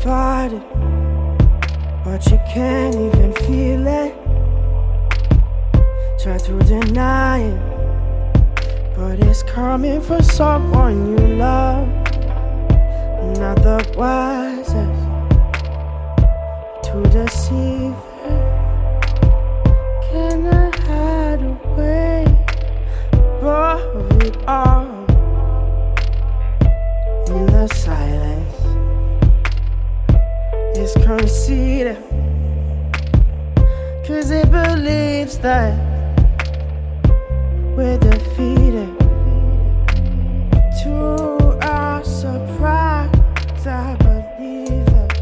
fight it, but you can't even feel it. Try to deny it, but it's coming from someone you love. Not the wisest to deceive it. Can I hide away above it all? In the silence, it's conceited, 'cause it believes that we're defeated. To our surprise, I believe it.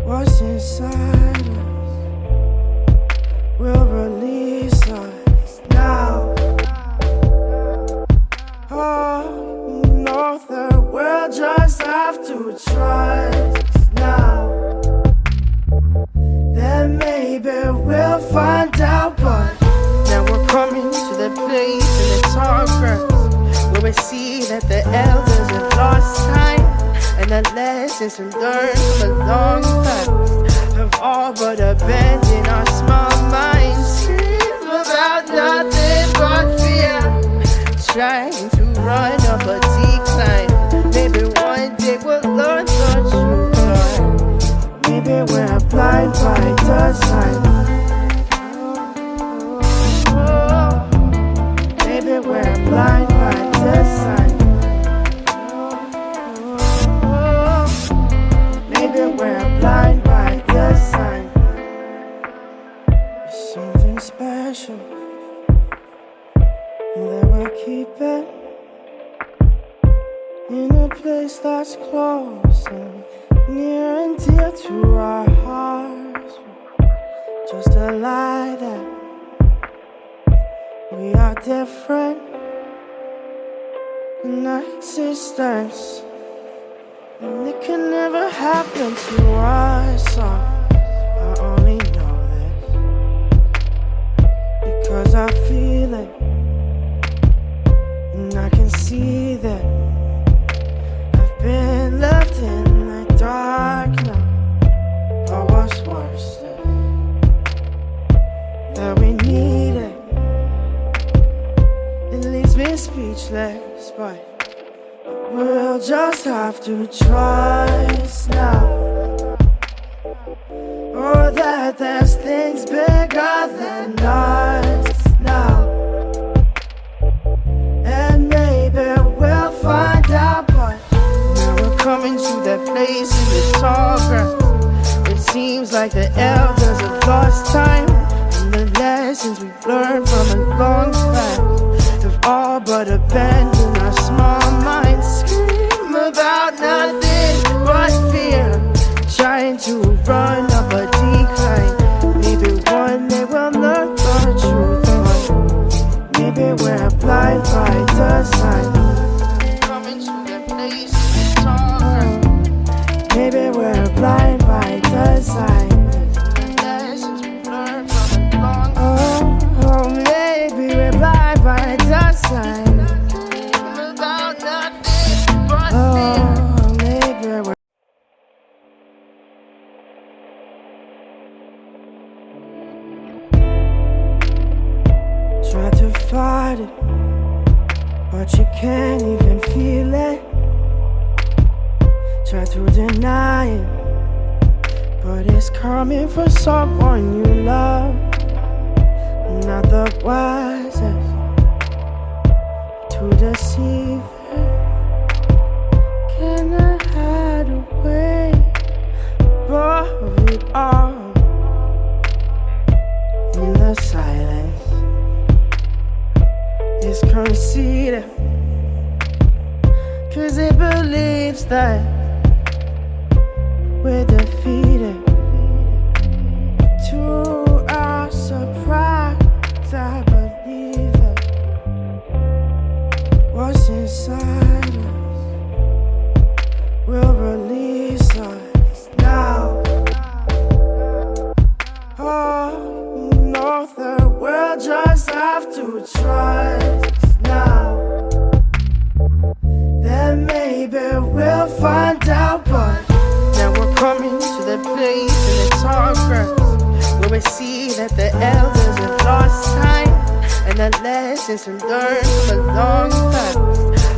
What's inside us will release us now. Oh, no, the world just have to trust now. Then maybe we'll find out, but now we're coming to the place in the tall grass where we see that the elders have lost time, and the lessons to learn from a long past have all but abandoned our small minds. Scream about nothing but fear, trying to run up a decline. Maybe one day we'll learn the truth, Lord. Maybe we're blind by design. Maybe we're blind by design. Maybe we're blind by design. It's something special that we'll keep it in a place that's close and near and dear to our hearts. Just a lie that we are different in our existence, and it can never happen to us. I only know this because I feel it, and I can see that I've been left in the dark now. But what's worse is that we need it. It leaves me speechless, but we'll just have to trust now. Oh, that there's things bigger than us now. And maybe we'll find out, but now we're coming to that place in the tall grass. It seems like the elders have lost time, and the lessons we've learned from a long past have all but abandoned our small minds. Scream about nothing but fear, trying to run up a decline. Maybe one day we'll learn the truth, but maybe we're blind by design. Coming to the place in the maybe we're blind by design. Lessons we learned from a long time. Oh, maybe we're blind by design. About nothing but fear. Maybe we're try to fight it, but you can't even feel it. Try to deny it, but it's coming from someone you love. Not the wisest to deceive it. Can I hide away above it all? In the silence, it's conceited, 'cause it believes that we're defeated. To our surprise, I believe it. What's inside us will release us now. Oh, no, the world just have to trust now. Then maybe we'll find out, but elders have lost time, and the lessons to learn from a long past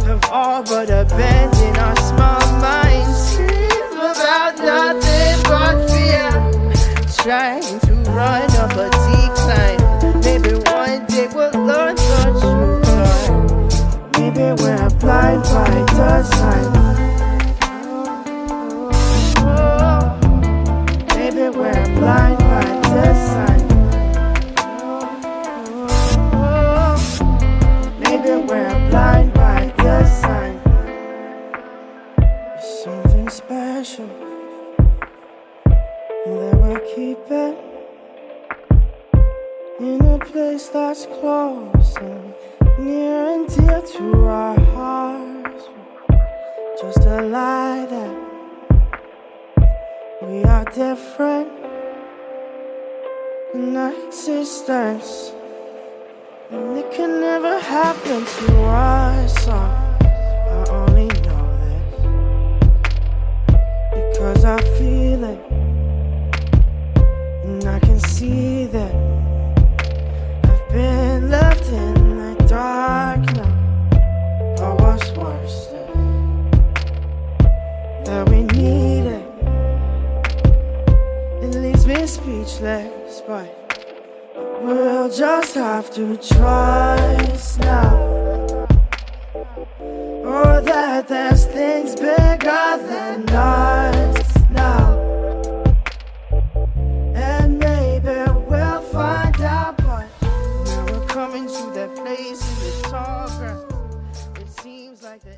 have all but abandoned our small minds. Dream about nothing but fear, trying to run up a decline. Maybe one day we'll learn the truth. Maybe we're blind by design. Maybe we're blind by design. Maybe we're blind by design. There's something special that we're keeping in a place that's close and near and dear to our hearts. Just a lie that we are different in our existence, and it can never happen to us. I only know this because I feel it, and I can see that I've been left in the dark now. But what's worse that we need it. It leaves me speechless, but we'll just have to trust now. Or that there's things bigger than us now. And maybe we'll find out, but now we're coming to that place in the tall grass. It seems like the